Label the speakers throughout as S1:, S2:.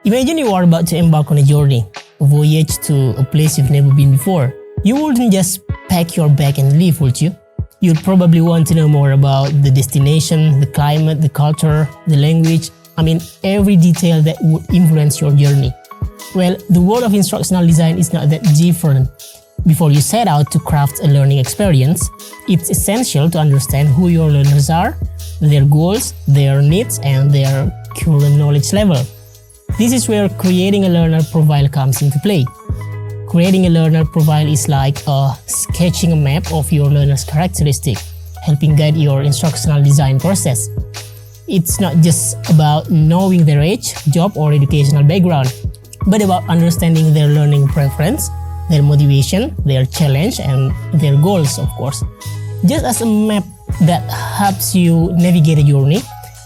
S1: Imagine you are about to embark on a journey, a voyage to a place you've never been before. You wouldn't just pack your bag and leave, would you? You'd probably want to know more about the destination, the climate, the culture, the language, every detail that would influence your journey. Well, the world of instructional design is not that different. Before you set out to craft a learning experience, it's essential to understand who your learners are, their goals, their needs, and their current knowledge level. This is where creating a learner profile comes into play. Creating a learner profile is like sketching a map of your learner's characteristics, helping guide your instructional design process. It's not just about knowing their age, job, or educational background, but about understanding their learning preference, their motivation, their challenge, and their goals, of course. Just as a map that helps you navigate a journey,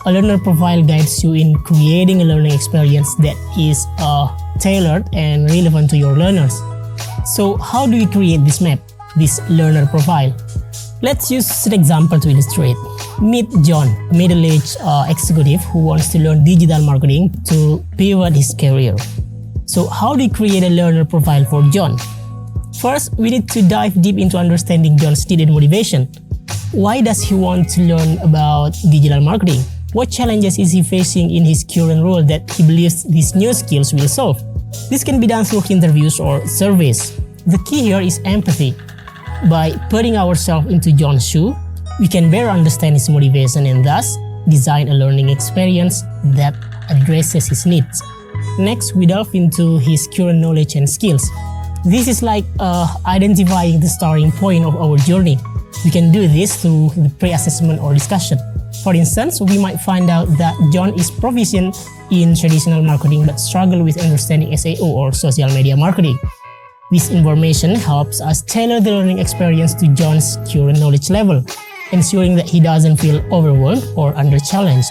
S1: a learner profile guides you in creating a learning experience that is tailored and relevant to your learners. So how do we create this map, this learner profile? Let's use an example to illustrate. Meet John, a middle-aged executive who wants to learn digital marketing to pivot his career. So how do we create a learner profile for John? First, we need to dive deep into understanding John's need and motivation. Why does he want to learn about digital marketing? What challenges is he facing in his current role that he believes these new skills will solve? This can be done through interviews or surveys. The key here is empathy. By putting ourselves into John's shoe, we can better understand his motivation and thus design a learning experience that addresses his needs. Next, we delve into his current knowledge and skills. This is like identifying the starting point of our journey. We can do this through the pre-assessment or discussion. For instance, we might find out that John is proficient in traditional marketing but struggle with understanding SEO or social media marketing. This information helps us tailor the learning experience to John's current knowledge level, ensuring that he doesn't feel overwhelmed or under-challenged.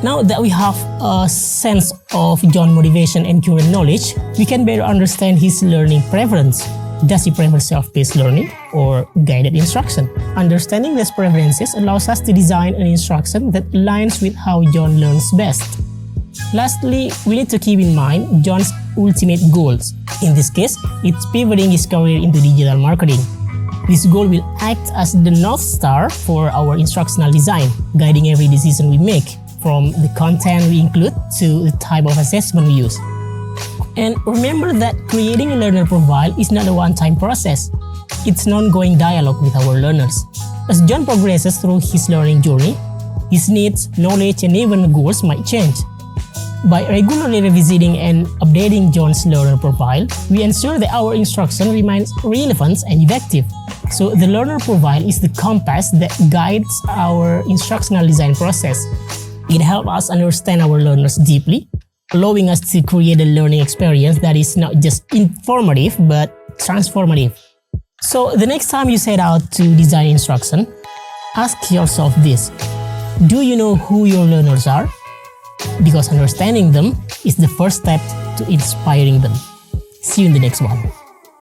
S1: Now that we have a sense of John's motivation and current knowledge, we can better understand his learning preference. Does he prefer self-paced learning or guided instruction? Understanding these preferences allows us to design an instruction that aligns with how John learns best. Lastly, we need to keep in mind John's ultimate goals. In this case, it's pivoting his career into digital marketing. This goal will act as the North Star for our instructional design, guiding every decision we make, from the content we include to the type of assessment we use. And remember that creating a learner profile is not a one-time process. It's an ongoing dialogue with our learners. As John progresses through his learning journey, his needs, knowledge, and even goals might change. By regularly revisiting and updating John's learner profile, we ensure that our instruction remains relevant and effective. So the learner profile is the compass that guides our instructional design process. It helps us understand our learners deeply, allowing us to create a learning experience that is not just informative but transformative. So the next time you set out to design instruction, ask yourself this: do you know who your learners are? Because understanding them is the first step to inspiring them. See you in the next one.